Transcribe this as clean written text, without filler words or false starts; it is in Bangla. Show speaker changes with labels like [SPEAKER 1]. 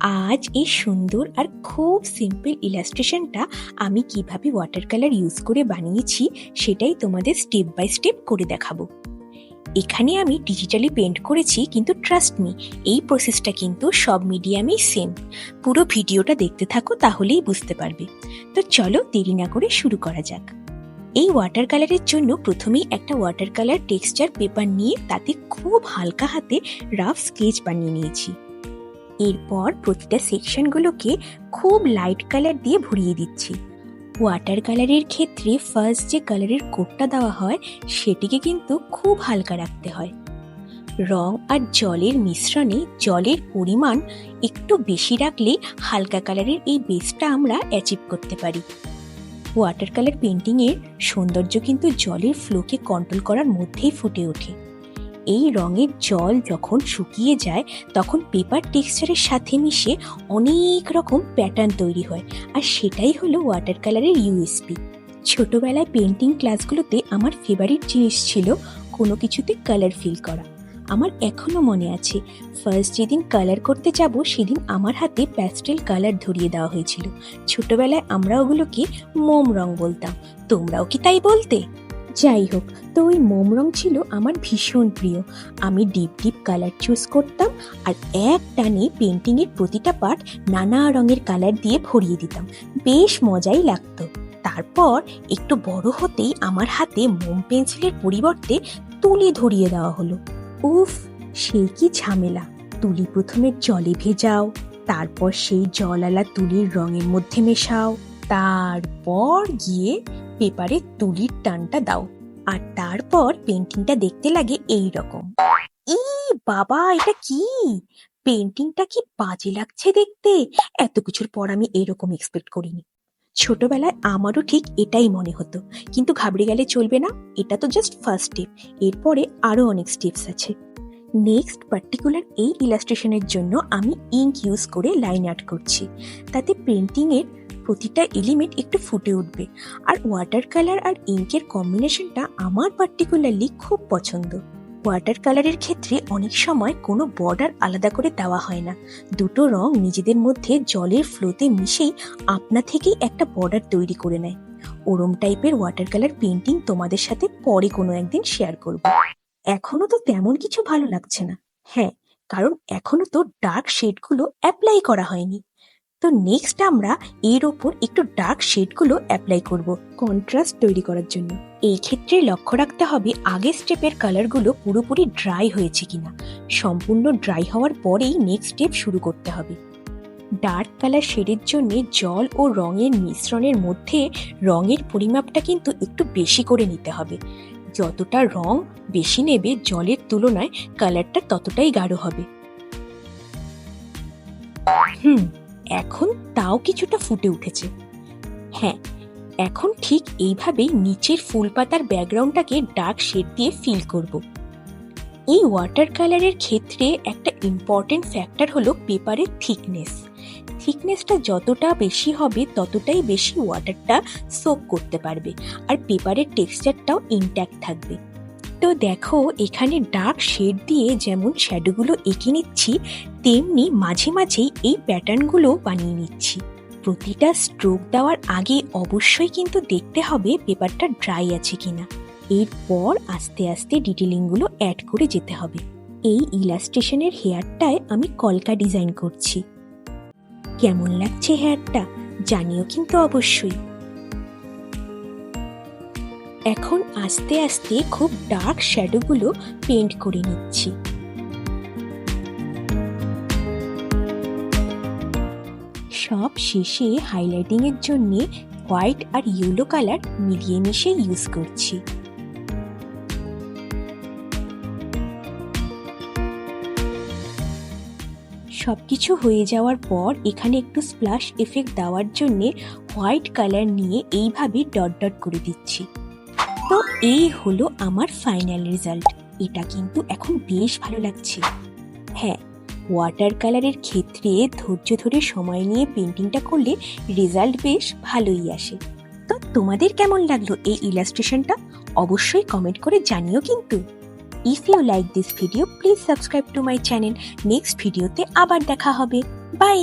[SPEAKER 1] আজ এই সুন্দর আর খুব সিম্পল ইলাস্ট্রেশনটা আমি কিভাবে ওয়াটার কালার ইউজ করে বানিয়েছি সেটাই তোমাদের স্টেপ বাই স্টেপ করে দেখাবো। এখানে আমি ডিজিটালি পেন্ট করেছি, কিন্তু ট্রাস্ট মি, এই প্রসেসটা কিন্তু সব মিডিয়ামেই সেম। পুরো ভিডিওটা দেখতে থাকো, তাহলেই বুঝতে পারবে। তো চলো দেরি না করে শুরু করা যাক। এই ওয়াটার কালারের জন্য প্রথমেই একটা ওয়াটার কালার টেক্সচার পেপার নিয়ে তাতে খুব হালকা হাতে রাফ স্কেচ বানিয়ে নিয়েছি। এরপর প্রতিটা সেকশনগুলোকে খুব লাইট কালার দিয়ে ভরিয়ে দিচ্ছি। ওয়াটার কালারের ক্ষেত্রে ফার্স্ট যে কালারের কোটটা দেওয়া হয় সেটিকে কিন্তু খুব হালকা রাখতে হয়। রং আর জলের মিশ্রণে জলের পরিমাণ একটু বেশি রাখলে হালকা কালারের এই বেসটা আমরা অ্যাচিভ করতে পারি। ওয়াটার কালার পেন্টিংয়ের সৌন্দর্য কিন্তু জলের ফ্লোকে কন্ট্রোল করার মধ্যেই ফুটে ওঠে। এই রঙের জল যখন শুকিয়ে যায় তখন পেপার টেক্সচারের সাথে মিশে অনেক রকম প্যাটার্ন তৈরি হয়, আর সেটাই হলো ওয়াটার কালারের ইউএসপি। ছোটবেলায় পেন্টিং ক্লাসগুলোতে আমার ফেভারিট জিনিস ছিল কোনো কিছুতে কালার ফিল করা। আমার এখনো মনে আছে, ফার্স্ট যেদিন কালার করতে যাব সেদিন আমার হাতে প্যাস্টেল কালার ধরিয়ে দেওয়া হয়েছিল। ছোটবেলায় আমরা ওগুলোকে মোম রং বলতাম, তোমরাও কি তাই বলতে? যাই হোক, তো ওই মোম রং ছিল আমার ভীষণ প্রিয়। আমি ডিপ ডিপ কালার চুজ করতাম আর এক টানে পেন্টিংয়ের প্রতিটা পার্ট নানা রঙের কালার দিয়ে ভরিয়ে দিতাম। বেশ মজাই লাগতো। তারপর একটু বড় হতেই আমার হাতে মোম পেন্সিলের পরিবর্তে তুলি ধরিয়ে দেওয়া হলো। উফ, সেই কি ঝামেলা! তুলি প্রথমে জলে ভেজাও, তারপর সেই জলওয়ালা তুলির রঙের মধ্যে মেশাও, তারপর গিয়ে পেপারে তুলির টানটা দাও, আর তারপর পেন্টিংটা দেখতে লাগে এই রকম। ই বাবা, এটা কি? পেন্টিংটা কি বাজে লাগছে দেখতে! এত কিছুর পর আমি এরকম এক্সপেক্ট করিনি। ছোটবেলায় আমারও ঠিক এটাই মনে হতো, কিন্তু ঘাবড়ে গেলে চলবে না। এটা তো জাস্ট ফার্স্ট স্টেপ, এরপরে আরো অনেক স্টেপস আছে। নেক্সট পার্টিকুলার এই ইলাস্ট্রেশনের জন্য আমি ইঙ্ক ইউজ করে লাইন আর্ট করছি। তাতে পেন্টিংয়ের প্রতিটা এলিমেন্ট একটু ফুটে উঠবে। আর ওয়াটার কালার আর ইঙ্কের কম্বিনেশনটা আমার পার্টিকুলারলি খুব পছন্দ। ওয়াটার কালারের ক্ষেত্রে অনেক সময় কোনো বর্ডার আলাদা করে দেওয়া হয় না, দুটো রং নিজেদের মধ্যে জলের ফ্লোতে মিশেই আপনা থেকেই একটা বর্ডার তৈরি করে নেয়। ওরম টাইপের ওয়াটার কালার পেন্টিং তোমাদের সাথে পরে কোনো একদিন শেয়ার করব। এখনো তো তেমন কিছু ভালো লাগছে না। হ্যাঁ, কারণ এখনো তো ডার্ক শেডগুলো অ্যাপ্লাই করা হয়নি। তো নেক্সট আমরা এর ওপর একটু ডার্ক শেডগুলো অ্যাপ্লাই করব কন্ট্রাস্ট তৈরি করার জন্য। এই ক্ষেত্রে লক্ষ্য রাখতে হবে আগের স্টেপের কালারগুলো পুরোপুরি ড্রাই হয়েছে কিনা। সম্পূর্ণ ড্রাই হওয়ার পরেই নেক্সট স্টেপ শুরু করতে হবে। ডার্ক কালার শেডের জন্য জল ও রঙের মিশ্রণের মধ্যে রঙের পরিমাপটা কিন্তু একটু বেশি করে নিতে হবে। যতটা রং বেশি নেবে জলের তুলনায় কালারটা ততটাই গাঢ় হবে। এখন তাও কিছুটা ফুটে উঠেছে। হ্যাঁ, এখন ঠিক এইভাবেই নিচের ফুল পাতার ব্যাকগ্রাউন্ডটাকে ডার্ক শেড দিয়ে ফিল করব। এই ওয়াটার কালারের ক্ষেত্রে একটা ইম্পর্টেন্ট ফ্যাক্টর হলো পেপারের থিকনেসটা যতটা বেশি হবে ততটাই বেশি ওয়াটারটা সোক করতে পারবে, আর পেপারের টেক্সচারটাও ইনট্যাক্ট থাকবে। তো দেখো, এখানে ডার্ক শেড দিয়ে যেমন শ্যাডোগুলো এঁকে নিচ্ছি, তেমনি মাঝে মাঝেই এই প্যাটার্নগুলো বানিয়ে নিচ্ছি। প্রতিটা স্ট্রোক দেওয়ার আগে অবশ্যই কিন্তু দেখতে হবে পেপারটা ড্রাই আছে কিনা। এরপর আস্তে আস্তে ডিটেলিংগুলো অ্যাড করে যেতে হবে। এই ইলাস্ট্রেশনের হেয়ারটায় আমি কলকা ডিজাইন করছি। কেমন লাগছে হেয়ারটা জানিও কিন্তু অবশ্যই। এখন আস্তে আস্তে খুব ডার্ক শ্যাডোগুলো পেন্ট করে নিচ্ছি। সব শেষে হাইলাইটিং এর জন্য হোয়াইট আর ইয়েলো কালার মিলিয়ে মিশিয়ে ইউজ করছি। সবকিছু হয়ে যাওয়ার পর এখানে একটু স্প্ল্যাশ এফেক্ট দেওয়ার জন্য হোয়াইট কালার নিয়ে এইভাবে ডট ডট করে দিচ্ছি। তো এই হলো আমার ফাইনাল রেজাল্ট। এটা কিন্তু এখন বেশ ভালো লাগছে। হ্যাঁ, ওয়াটার কালারের ক্ষেত্রে ধৈর্য ধরে সময় নিয়ে পেন্টিংটা করলে রেজাল্ট বেশ ভালোই আসে। তো তোমাদের কেমন লাগলো এই ইলাস্ট্রেশনটা অবশ্যই কমেন্ট করে জানিও কিন্তু। If you like this video, please subscribe to my channel. Next ভিডিওতে আবার দেখা হবে। বাই।